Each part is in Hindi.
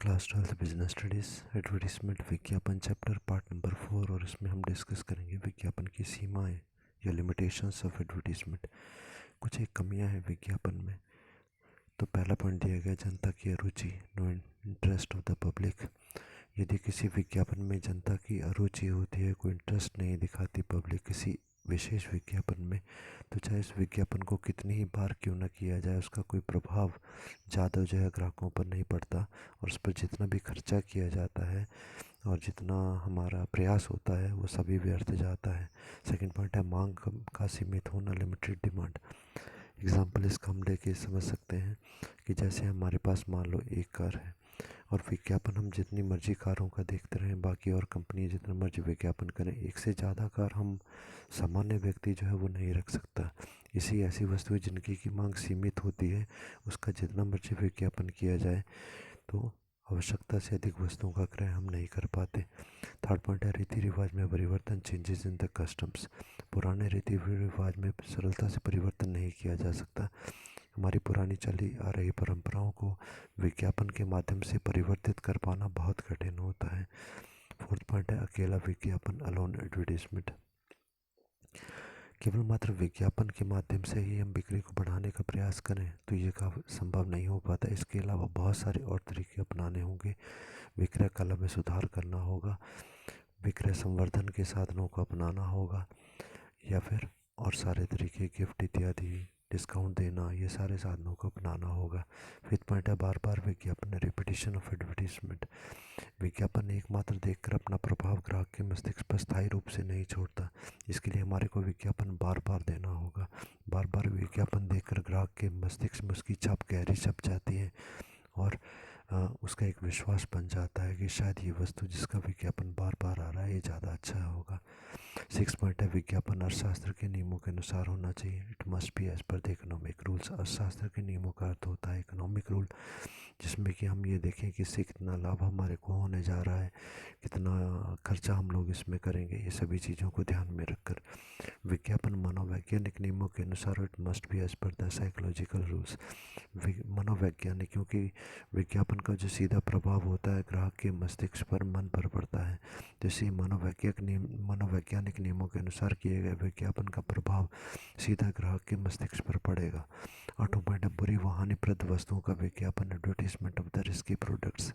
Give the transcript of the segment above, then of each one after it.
क्लास 12 बिजनेस स्टडीज़ एडवर्टीजमेंट विज्ञापन चैप्टर पार्ट नंबर 4। और इसमें हम डिस्कस करेंगे विज्ञापन की सीमाएं या लिमिटेशंस ऑफ एडवर्टीजमेंट। कुछ एक कमियां हैं विज्ञापन में। तो पहला पॉइंट दिया गया जनता की अरुचि, no interest of the public. यदि किसी विज्ञापन में जनता की अरुचि होती है, कोई इंटरेस्ट नहीं दिखाती पब्लिक किसी विशेष विज्ञापन में, तो चाहे इस विज्ञापन को कितनी ही बार क्यों न किया जाए, उसका कोई प्रभाव ज़्यादा जो है ग्राहकों पर नहीं पड़ता। और उस पर जितना भी खर्चा किया जाता है और जितना हमारा प्रयास होता है वो सभी व्यर्थ जाता है। सेकंड पॉइंट है मांग का सीमित होना, लिमिटेड डिमांड। एग्जाम्पल इसका हम लेके समझ सकते हैं कि जैसे हमारे पास मान लो एक कार है और विज्ञापन हम जितनी मर्जी कारों का देखते रहें, बाकी और कंपनी जितना मर्जी विज्ञापन करें, एक से ज़्यादा कार हम सामान्य व्यक्ति जो है वो नहीं रख सकता। इसी ऐसी वस्तुएं जिनकी की मांग सीमित होती है, उसका जितना मर्जी विज्ञापन किया जाए तो आवश्यकता से अधिक वस्तुओं का क्रय हम नहीं कर पाते। थर्ड पॉइंट है रीति रिवाज में परिवर्तन, चेंजेस इन द कस्टम्स। पुराने रीति रिवाज में सरलता से परिवर्तन नहीं किया जा सकता। हमारी पुरानी चली आ रही परंपराओं को विज्ञापन के माध्यम से परिवर्तित कर पाना बहुत कठिन होता है। फोर्थ पॉइंट है अकेला विज्ञापन, अलोन एडवर्टीजमेंट। केवल मात्र विज्ञापन के माध्यम से ही हम बिक्री को बढ़ाने का प्रयास करें तो ये संभव नहीं हो पाता। इसके अलावा बहुत सारे और तरीके अपनाने होंगे। विक्रय कला में सुधार करना होगा, विक्रय संवर्धन के साधनों को अपनाना होगा, या फिर और सारे तरीके गिफ्ट इत्यादि डिस्काउंट देना, ये सारे साधनों को अपनाना होगा। फिफ्थ पॉइंट है बार बार विज्ञापन, रिपीटिशन ऑफ एडवर्टीजमेंट। विज्ञापन एकमात्र देखकर अपना प्रभाव ग्राहक के मस्तिष्क पर स्थायी रूप से नहीं छोड़ता। इसके लिए हमारे को विज्ञापन बार बार देना होगा। बार बार विज्ञापन देखकर ग्राहक के मस्तिष्क में उसकी छप गहरी छप जाती है और उसका एक विश्वास बन जाता है कि शायद ये वस्तु जिसका विज्ञापन बार बार आ रहा है ये ज़्यादा अच्छा होगा। सिक्स पॉइंट है विज्ञापन अर्थशास्त्र के नियमों के अनुसार होना चाहिए। It must be as per the economic rules. अर्थशास्त्र के नियमों का अर्थ होता है इकोनॉमिक रूल, जिसमें कि हम ये देखें कि इससे कितना लाभ हमारे को होने जा रहा है, कितना खर्चा हम लोग इसमें करेंगे। ये सभी चीज़ों को ध्यान में रखकर विज्ञापन मनोवैज्ञानिक नियमों के अनुसार it must be as per the psychological rules. मनोवैज्ञानिक, क्योंकि विज्ञापन का जो सीधा प्रभाव होता है ग्राहक के मस्तिष्क पर, मन पर पड़ता है, तो इसी मनोवैज्ञानिक नियमों के अनुसार किए गए विज्ञापन का प्रभाव सीधा ग्राहक के मस्तिष्क पर पड़ेगा। आठों पॉइंट है बुरी व हानिप्रद वस्तुओं का विज्ञापन, advertisement of the risky products.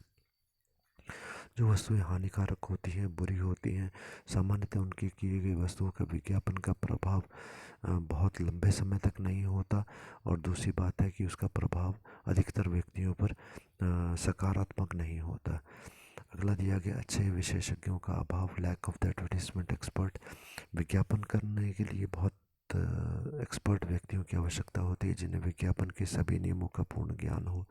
जो वस्तुएं हानिकारक होती हैं, बुरी होती हैं, सामान्यतः उनकी की गई वस्तुओं का विज्ञापन का प्रभाव बहुत लंबे समय तक नहीं होता। और दूसरी बात है कि उसका प्रभाव अधिकतर व्यक्तियों पर सकारात्मक नहीं होता। अगला दिया गया अच्छे विशेषज्ञों का अभाव, lack of the advertisement expert. विज्ञापन करने के लिए बहुत एक्सपर्ट व्यक्तियों की आवश्यकता होती है जिन्हें विज्ञापन के सभी नियमों का पूर्ण ज्ञान हो।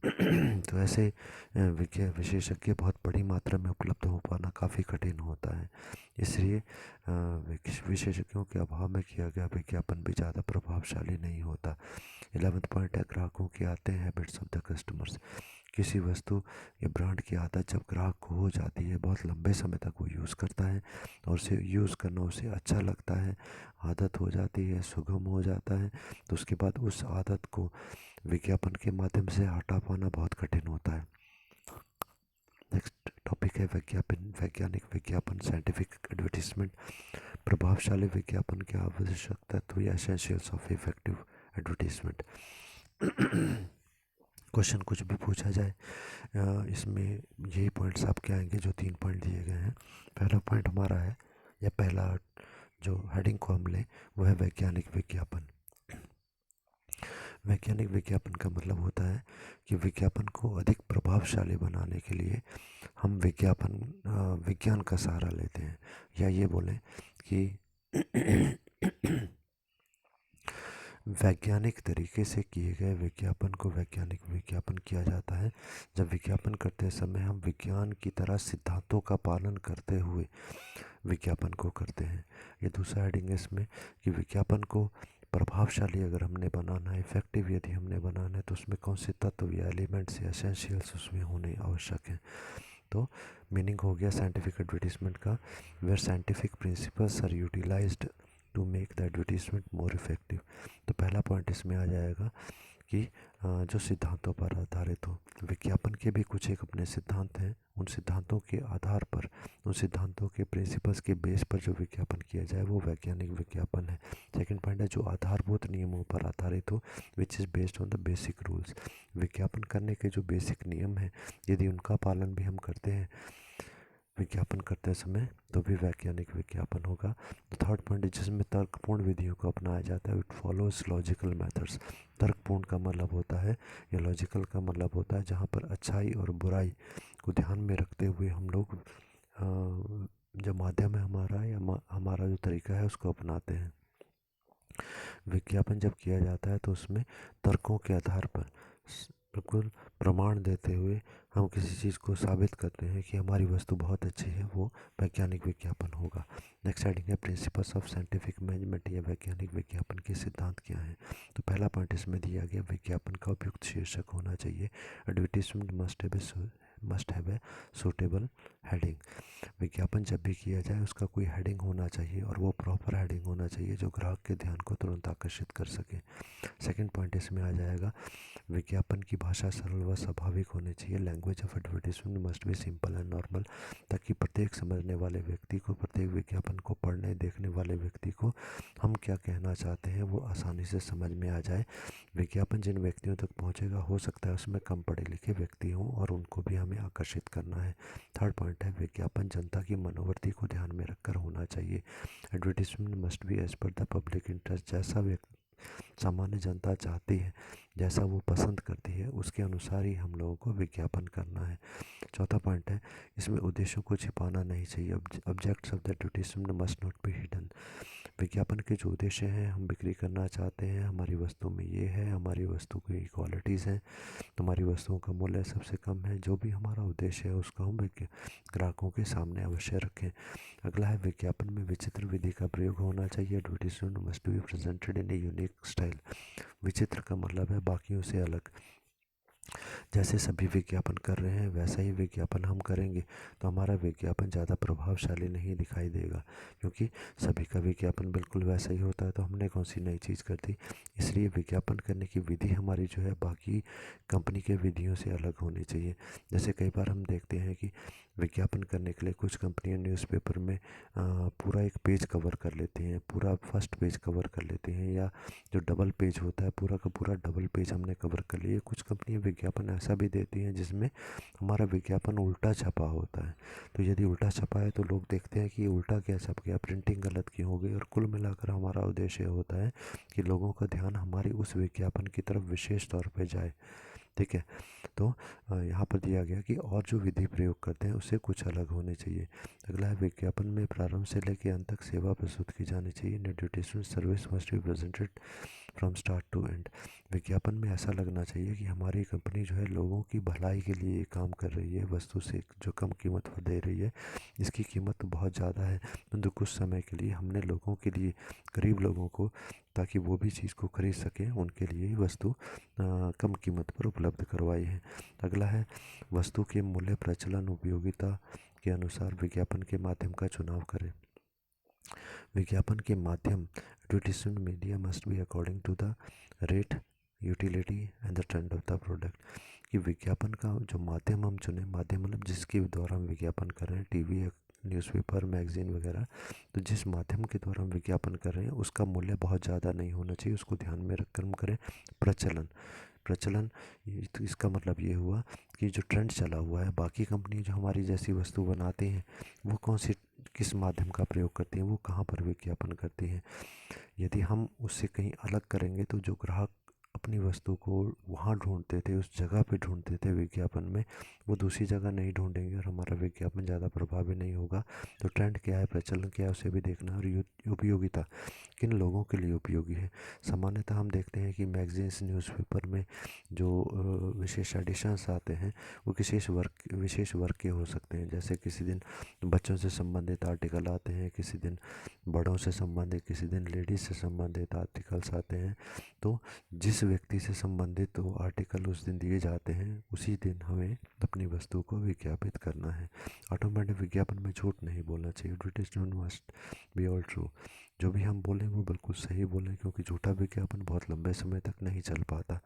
तो ऐसे विशेषज्ञ बहुत बड़ी मात्रा में उपलब्ध हो पाना काफ़ी कठिन होता है। इसलिए विशेषज्ञों के अभाव में किया गया विज्ञापन भी ज़्यादा प्रभावशाली नहीं होता। 11th पॉइंट है ग्राहकों की आते हैं, हैबिट्स ऑफ द कस्टमर्स। किसी वस्तु या ब्रांड की आदत जब ग्राहक को हो जाती है, बहुत लंबे समय तक वो यूज़ करता है और उसे यूज़ करना उसे अच्छा लगता है, आदत हो जाती है, सुगम हो जाता है, तो उसके बाद उस आदत को विज्ञापन के माध्यम से हटा पाना बहुत कठिन होता है। नेक्स्ट टॉपिक है वैज्ञानिक विज्ञापन, साइंटिफिक एडवर्टीजमेंट। प्रभावशाली विज्ञापन की आवश्यक तत्व या essentials of effective advertisement. Question कुछ भी पूछा जाए इसमें यही पॉइंट्स आपके आएंगे जो 3 पॉइंट दिए गए हैं। पहला पॉइंट हमारा है, या पहला जो हेडिंग को हम लें वो है वैज्ञानिक विज्ञापन। वैज्ञानिक विज्ञापन का मतलब होता है कि विज्ञापन को अधिक प्रभावशाली बनाने के लिए हम विज्ञान का सहारा लेते हैं, या ये बोलें कि वैज्ञानिक तरीके से किए गए विज्ञापन को वैज्ञानिक विज्ञापन किया जाता है। जब विज्ञापन करते समय हम विज्ञान की तरह सिद्धांतों का पालन करते हुए विज्ञापन को करते हैं। ये दूसरा हेडिंग है इसमें कि विज्ञापन को प्रभावशाली अगर हमने बनाना है, इफेक्टिव यदि हमने बनाना है, तो उसमें कौन से तत्व या एलिमेंट्स या एसेंशियल्स उसमें होने आवश्यक हैं। तो मीनिंग हो गया साइंटिफिक एडवर्टीजमेंट का, where scientific principles are utilised to make the advertisement more effective. तो पहला पॉइंट इसमें आ जाएगा कि जो सिद्धांतों पर आधारित हो। विज्ञापन के भी कुछ एक अपने सिद्धांत हैं। उन सिद्धांतों के आधार पर, उन सिद्धांतों के प्रिंसिपल्स के बेस पर जो विज्ञापन किया जाए वो वैज्ञानिक विज्ञापन है। सेकंड पॉइंट है जो आधारभूत नियमों पर आधारित हो, which is based on the basic rules. विज्ञापन करने के जो बेसिक नियम हैं, यदि उनका पालन भी हम करते हैं विज्ञापन करते समय, तो भी वैज्ञानिक विज्ञापन होगा। तो थर्ड पॉइंट जिसमें तर्कपूर्ण विधियों को अपनाया जाता है, इट फॉलोज लॉजिकल मेथड्स। तर्कपूर्ण का मतलब होता है, या लॉजिकल का मतलब होता है जहाँ पर अच्छाई और बुराई को ध्यान में रखते हुए हम लोग जो माध्यम है हमारा, या हमारा जो तरीका है उसको अपनाते हैं। विज्ञापन जब किया जाता है तो उसमें तर्कों के आधार पर बिल्कुल प्रमाण देते हुए हम किसी चीज़ को साबित करते हैं कि हमारी वस्तु बहुत अच्छी है, वो वैज्ञानिक विज्ञापन होगा। नेक्स्ट हेडिंग है प्रिंसिपल्स ऑफ साइंटिफिक मैनेजमेंट, या वैज्ञानिक विज्ञापन के सिद्धांत क्या हैं। तो पहला पॉइंट इसमें दिया गया, विज्ञापन का उपयुक्त शीर्षक होना चाहिए। Advertisement must have a suitable heading. विज्ञापन जब भी किया जाए उसका कोई हेडिंग होना चाहिए, और वो प्रॉपर हेडिंग होना चाहिए जो ग्राहक के ध्यान को तुरंत आकर्षित कर सके। सेकंड पॉइंट इसमें आ जाएगा, विज्ञापन की भाषा सरल व स्वाभाविक होनी चाहिए। Language of advertisement must B simple and normal, ताकि प्रत्येक समझने वाले व्यक्ति को, प्रत्येक विज्ञापन को पढ़ने देखने वाले व्यक्ति को हम क्या कहना चाहते हैं वो आसानी से समझ में आ जाए। विज्ञापन जिन व्यक्तियों तक पहुंचेगा, हो सकता है उसमें कम पढ़े लिखे व्यक्ति हों, और उनको भी हमें आकर्षित करना है। थर्ड पॉइंट है, विज्ञापन जनता की मनोवृत्ति को ध्यान में रखकर होना चाहिए। Advertisement must be as per the public interest. जैसा व्यक्ति सामान्य जनता चाहती है, जैसा वो पसंद करती है, उसके अनुसार ही हम लोगों को विज्ञापन करना है। चौथा पॉइंट है, इसमें उद्देश्यों को छिपाना नहीं चाहिए। Objects of the advertisement must not be hidden. विज्ञापन के जो उद्देश्य हैं, हम बिक्री करना चाहते हैं, हमारी वस्तु में ये है, हमारी वस्तु की क्वालिटीज़ हैं, हमारी वस्तुओं का मूल्य सबसे कम है, जो भी हमारा उद्देश्य है उसको हम ग्राहकों के सामने अवश्य रखें। अगला है, विज्ञापन में विचित्र विधि का प्रयोग होना चाहिए। Advertisement must be presented in a unique style. विचित्र का मतलब है बाकियों से अलग। जैसे सभी विज्ञापन कर रहे हैं वैसा ही विज्ञापन हम करेंगे तो हमारा विज्ञापन ज़्यादा प्रभावशाली नहीं दिखाई देगा, क्योंकि सभी का विज्ञापन बिल्कुल वैसा ही होता है, तो हमने कौन सी नई चीज़ कर दी। इसलिए विज्ञापन करने की विधि हमारी जो है बाकी कंपनी के विधियों से अलग होनी चाहिए। जैसे कई बार हम देखते हैं कि विज्ञापन करने के लिए कुछ कंपनियां न्यूज़पेपर में पूरा एक पेज कवर कर लेती हैं, पूरा फर्स्ट पेज कवर कर लेती हैं, या जो डबल पेज होता है पूरा का पूरा डबल पेज हमने कवर कर लिया। कुछ कंपनियां विज्ञापन ऐसा भी देती हैं जिसमें हमारा विज्ञापन उल्टा छपा होता है। तो यदि उल्टा छपा है तो लोग देखते हैं कि ये उल्टा क्या छप गया, प्रिंटिंग गलत क्यों हो गई, और कुल मिलाकर हमारा उद्देश्य होता है कि लोगों का ध्यान हमारी उस विज्ञापन की तरफ विशेष तौर पर जाए। ठीक है, तो यहाँ पर दिया गया कि और जो विधि प्रयोग करते हैं उससे कुछ अलग होने चाहिए। अगला है, विज्ञापन में प्रारंभ से लेकर अंत तक सेवा प्रस्तुत की जानी चाहिए। Advertisement service must be presented from start to end. विज्ञापन में ऐसा लगना चाहिए कि हमारी कंपनी जो है लोगों की भलाई के लिए काम कर रही है, वस्तु से जो कम कीमत पर दे रही है, इसकी कीमत तो बहुत ज़्यादा है, परंतु कुछ समय के लिए हमने लोगों के लिए, गरीब लोगों को, ताकि वो भी चीज़ को खरीद सकें, उनके लिए ही वस्तु कम कीमत पर उपलब्ध करवाई है। अगला है, वस्तु के मूल्य, प्रचलन, उपयोगिता के अनुसार विज्ञापन के माध्यम का चुनाव करें। विज्ञापन के माध्यम, advertisement media must be according to the rate, utility and the trend of the product. कि विज्ञापन का जो माध्यम हम चुने, माध्यम मतलब जिसके द्वारा हम विज्ञापन कर रहे हैं, टीवी, न्यूज़पेपर, मैगजीन वगैरह, तो जिस माध्यम के द्वारा हम विज्ञापन कर रहे हैं उसका मूल्य बहुत ज़्यादा नहीं होना चाहिए, उसको ध्यान में रखकर हम करें। प्रचलन, प्रचलन तो इसका मतलब ये हुआ कि जो ट्रेंड चला हुआ है, बाकी कंपनी जो हमारी जैसी वस्तु बनाती हैं वो कौन सी, किस माध्यम का प्रयोग करती हैं, वो कहाँ पर विज्ञापन करती हैं। यदि हम उससे कहीं अलग करेंगे तो जो ग्राहक अपनी वस्तु को वहाँ ढूंढते थे, उस जगह पे ढूंढते थे विज्ञापन में, वो दूसरी जगह नहीं ढूंढेंगे और हमारा विज्ञापन ज़्यादा प्रभावी नहीं होगा। तो ट्रेंड क्या है, प्रचलन क्या है, उसे भी देखना। और उपयोगिता, किन लोगों के लिए उपयोगी है। सामान्यतः हम देखते हैं कि मैगजीन्स, न्यूज़पेपर में जो विशेष एडिशंस आते हैं वो विशेष वर्ग के हो सकते हैं। जैसे किसी दिन बच्चों से संबंधित आर्टिकल आते हैं, किसी दिन बड़ों से संबंधित, किसी दिन लेडीज़ से संबंधित आर्टिकल्स आते हैं। तो जिस व्यक्ति से संबंधित वो आर्टिकल उस दिन दिए जाते हैं, उसी दिन हमें अपनी वस्तु को विज्ञापित करना है। ऑटोमेटिक विज्ञापन में झूठ नहीं बोलना चाहिए। Advertisement must be all true. जो भी हम बोलें वो बिल्कुल सही बोलें, क्योंकि झूठा विज्ञापन बहुत लंबे समय तक नहीं चल पाता।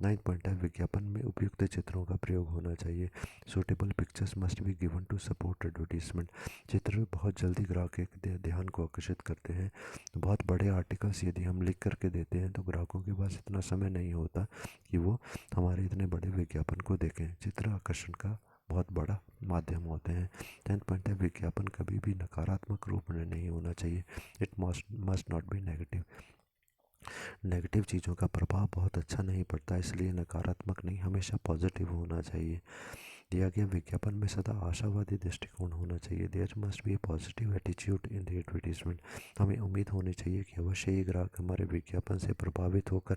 9th पॉइंट है, विज्ञापन में उपयुक्त चित्रों का प्रयोग होना चाहिए। Suitable pictures must be given to support advertisement. चित्र बहुत जल्दी ग्राहक के ध्यान को आकर्षित करते हैं। तो बहुत बड़े आर्टिकल्स यदि हम लिख करके देते हैं तो ग्राहकों के पास इतना समय नहीं होता कि वो हमारे इतने बड़े विज्ञापन को देखें। चित्र आकर्षण का बहुत बड़ा माध्यम होते हैं। 10th पॉइंट है, विज्ञापन कभी भी नकारात्मक रूप में नहीं होना चाहिए। It must not be negative. Negative चीज़ों का प्रभाव बहुत अच्छा नहीं पड़ता, इसलिए नकारात्मक नहीं, हमेशा पॉजिटिव होना चाहिए। दिया गया, विज्ञापन में सदा आशावादी दृष्टिकोण होना चाहिए। There must be a positive attitude in the advertisement. हमें उम्मीद होनी चाहिए कि अवश्य ही ग्राहक हमारे विज्ञापन से प्रभावित होकर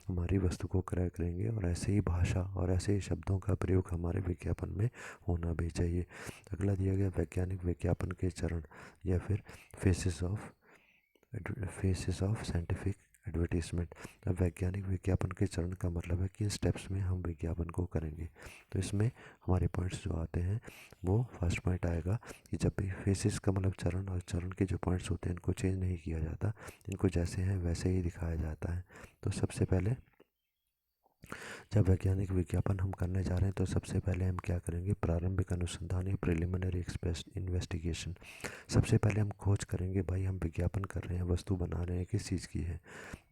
हमारी वस्तु को क्रय करेंगे, और ऐसे ही भाषा और ऐसे ही शब्दों का प्रयोग हमारे विज्ञापन में होना भी चाहिए। अगला दिया गया, वैज्ञानिक विज्ञापन के चरण या फिर फेसेस ऑफ साइंटिफिक एडवर्टीजमेंट। अब वैज्ञानिक विज्ञापन के चरण का मतलब है कि स्टेप्स में हम विज्ञापन को करेंगे। तो इसमें हमारे पॉइंट्स जो आते हैं वो फर्स्ट पॉइंट आएगा कि जब भी फेसेस का मतलब चरण, और चरण के जो पॉइंट्स होते हैं इनको चेंज नहीं किया जाता, इनको जैसे हैं वैसे ही दिखाया जाता है। तो सबसे पहले जब वैज्ञानिक विज्ञापन हम करने जा रहे हैं तो सबसे पहले हम क्या करेंगे, प्रारंभिक अनुसंधान या प्रिलिमिनरी इन्वेस्टिगेशन। सबसे पहले हम खोज करेंगे, भाई हम विज्ञापन कर रहे हैं, वस्तु बना रहे हैं, किस चीज़ की है।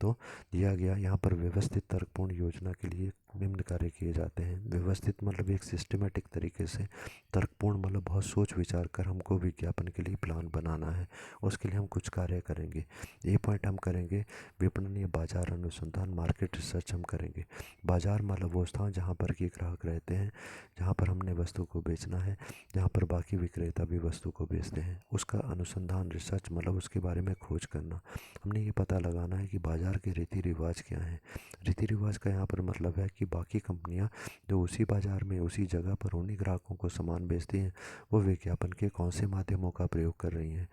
तो दिया गया यहाँ पर व्यवस्थित तर्कपूर्ण योजना के लिए निम्न कार्य किए जाते हैं। व्यवस्थित मतलब एक सिस्टमेटिक तरीके से, तर्कपूर्ण मतलब बहुत सोच विचार कर हमको विज्ञापन के लिए प्लान बनाना है, उसके लिए हम कुछ कार्य करेंगे। ये पॉइंट हम करेंगे, विपणन या बाजार अनुसंधान, मार्केट रिसर्च हम करेंगे। बाजार मतलब वो स्थान जहाँ पर कि ग्राहक रहते हैं, जहाँ पर हमने वस्तु को बेचना है, जहाँ पर बाकी विक्रेता भी वस्तु को बेचते हैं, उसका अनुसंधान रिसर्च मतलब उसके बारे में खोज करना। हमने ये पता लगाना है कि बाजार के रीति रिवाज क्या हैं। रीति रिवाज का यहाँ पर मतलब है कि बाकी कंपनियाँ जो उसी बाजार में उसी जगह पर उन्हीं ग्राहकों को सामान बेचती हैं, वो विज्ञापन के कौन से माध्यमों का प्रयोग कर रही हैं।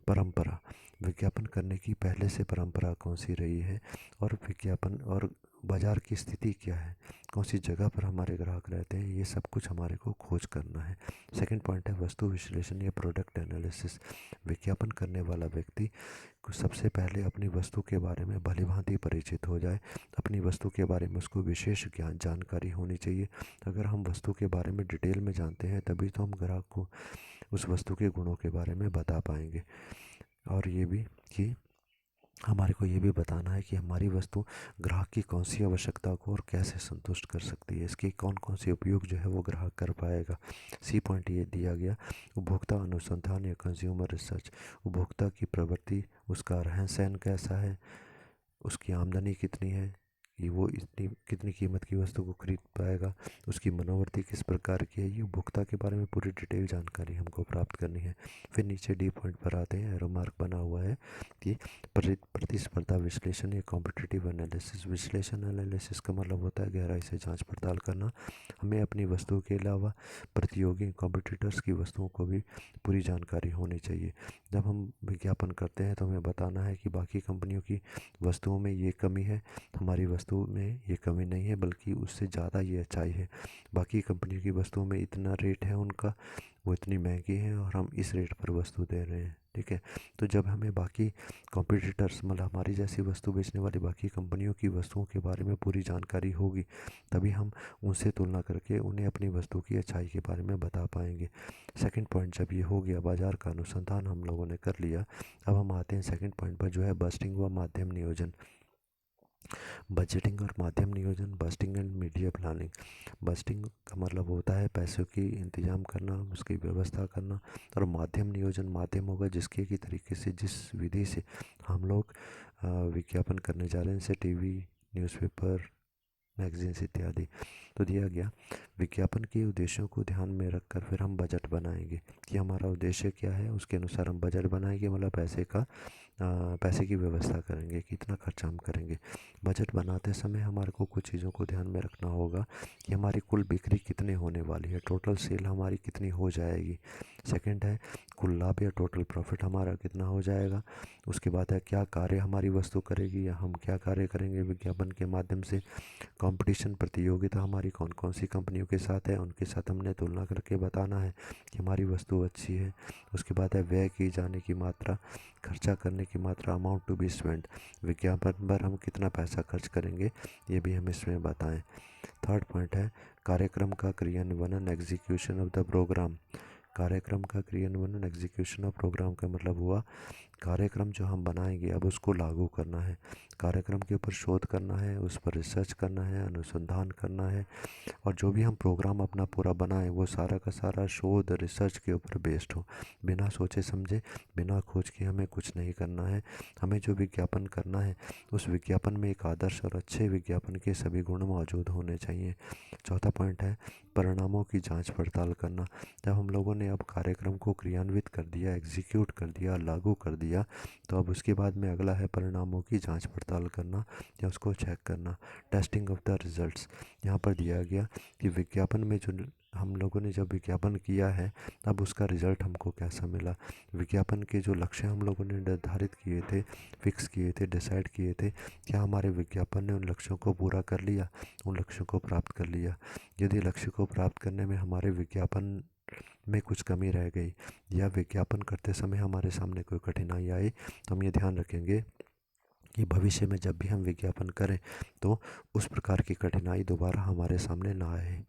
परंपरा, विज्ञापन करने की पहले से परंपरा कौन सी रही है, और विज्ञापन और बाजार की स्थिति क्या है, कौन सी जगह पर हमारे ग्राहक रहते हैं, ये सब कुछ हमारे को खोज करना है। सेकंड पॉइंट है वस्तु विश्लेषण या प्रोडक्ट एनालिसिस। विज्ञापन करने वाला व्यक्ति को सबसे पहले अपनी वस्तु के बारे में भलीभांति परिचित हो जाए। अपनी वस्तु के बारे में उसको विशेष ज्ञान जानकारी होनी चाहिए। अगर हम वस्तु के बारे में डिटेल में जानते हैं तभी तो हम ग्राहक को उस वस्तु के गुणों के बारे में बता पाएंगे। और ये भी कि हमारे को ये भी बताना है कि हमारी वस्तु ग्राहक की कौन सी आवश्यकता को और कैसे संतुष्ट कर सकती है, इसके कौन कौन से उपयोग जो है वो ग्राहक कर पाएगा। सी पॉइंट ये दिया गया, उपभोक्ता अनुसंधान या कंज्यूमर रिसर्च। उपभोक्ता की प्रवृत्ति, उसका रहन सहन कैसा है, उसकी आमदनी कितनी है, कि वो इतनी कितनी कीमत की वस्तु को खरीद पाएगा, उसकी मनोवृत्ति किस प्रकार की है, ये उपभोक्ता के बारे में पूरी डिटेल जानकारी हमको प्राप्त करनी है। फिर नीचे डी पॉइंट पर आते हैं, एरो मार्क बना हुआ है कि प्रतिस्पर्धा विश्लेषण या कॉम्पिटिटिव एनालिसिस। विश्लेषण एनालिसिस का मतलब होता है गहराई से जांच पड़ताल करना। हमें अपनी वस्तु के अलावा प्रतियोगी कॉम्पिटिटर्स की वस्तुओं को भी पूरी जानकारी होनी चाहिए। जब हम विज्ञापन करते हैं तो हमें बताना है कि बाकी कंपनियों की वस्तुओं में ये कमी है, हमारी वस्तु में ये कमी नहीं है, बल्कि उससे ज़्यादा ये अच्छाई है। बाकी कंपनियों की वस्तुओं में इतना रेट है उनका, वो इतनी महंगी है और हम इस रेट पर वस्तु दे रहे हैं। ठीक है, तो जब हमें बाकी कॉम्पिटिटर्स मतलब हमारी जैसी वस्तु बेचने वाली बाकी कंपनियों की वस्तुओं के बारे में पूरी जानकारी होगी, तभी हम उनसे तुलना करके उन्हें अपनी वस्तु की अच्छाई के बारे में बता पाएंगे। सेकंड पॉइंट जब ये हो गया, बाजार का अनुसंधान हम लोगों ने कर लिया, अब हम आते हैं सेकंड पॉइंट पर जो है बस्टिंग व माध्यम नियोजन। बजटिंग और माध्यम नियोजन, budgeting and media planning. Budgeting का मतलब होता है पैसों की इंतजाम करना, उसकी व्यवस्था करना, और माध्यम नियोजन माध्यम होगा जिसके की तरीके से, जिस विधि से हम लोग विज्ञापन करने जा रहे हैं, जैसे टीवी, न्यूज़पेपर, मैगजीन्स इत्यादि। तो दिया गया, विज्ञापन के उद्देश्यों को ध्यान में रखकर फिर हम बजट बनाएंगे कि हमारा उद्देश्य क्या है, उसके अनुसार हम बजट बनाएंगे, मतलब पैसे की व्यवस्था करेंगे, कितना खर्चा हम करेंगे। बजट बनाते समय हमारे को कुछ चीज़ों को ध्यान में रखना होगा कि हमारी कुल बिक्री कितने होने वाली है, टोटल सेल हमारी कितनी हो जाएगी। सेकंड है कुल लाभ या टोटल प्रॉफिट हमारा कितना हो जाएगा। उसके बाद है क्या कार्य हमारी वस्तु करेगी या हम क्या कार्य करेंगे विज्ञापन के माध्यम से। कंपटीशन प्रतियोगिता हमारी कौन कौन सी कंपनियों के साथ है, उनके साथ हमने तुलना करके बताना है कि हमारी वस्तु अच्छी है। उसके बाद है व्यय की जाने की मात्रा, खर्चा करने की मात्रा, अमाउंट टू बी स्पेंट, विज्ञापन पर हम कितना पैसा खर्च करेंगे ये भी हम इसमें बताएं। थर्ड पॉइंट है कार्यक्रम का क्रियान्वयन, एग्जीक्यूशन ऑफ द प्रोग्राम। कार्यक्रम का क्रियान्वयन, एग्जीक्यूशन ऑफ प्रोग्राम का मतलब हुआ कार्यक्रम जो हम बनाएंगे अब उसको लागू करना है, कार्यक्रम के ऊपर शोध करना है, उस पर रिसर्च करना है, अनुसंधान करना है, और जो भी हम प्रोग्राम अपना पूरा बनाएं वो सारा का सारा शोध रिसर्च के ऊपर बेस्ड हो। बिना सोचे समझे, बिना खोज के हमें कुछ नहीं करना है। हमें जो विज्ञापन करना है उस विज्ञापन में एक आदर्श और अच्छे विज्ञापन के सभी गुण मौजूद होने चाहिए। चौथा पॉइंट है परिणामों की जांच पड़ताल करना। जब हम लोगों ने अब कार्यक्रम को क्रियान्वित कर दिया, एग्जीक्यूट कर दिया, लागू कर दिया, तो अब उसके बाद में अगला है परिणामों की जांच पड़ताल करना या उसको चेक करना, टेस्टिंग ऑफ द रिजल्ट्स। यहाँ पर दिया गया कि विज्ञापन में जो हम लोगों ने जब विज्ञापन किया है अब उसका रिजल्ट हमको कैसा मिला, विज्ञापन के जो लक्ष्य हम लोगों ने निर्धारित किए थे, फिक्स किए थे, डिसाइड किए थे, क्या हमारे विज्ञापन ने उन लक्ष्यों को पूरा कर लिया, उन लक्ष्यों को प्राप्त कर लिया। यदि लक्ष्य को प्राप्त करने में हमारे विज्ञापन में कुछ कमी रह गई या विज्ञापन करते समय हमारे सामने कोई कठिनाई आई तो हम ये ध्यान रखेंगे कि भविष्य में जब भी हम विज्ञापन करें तो उस प्रकार की कठिनाई दोबारा हमारे सामने ना आए।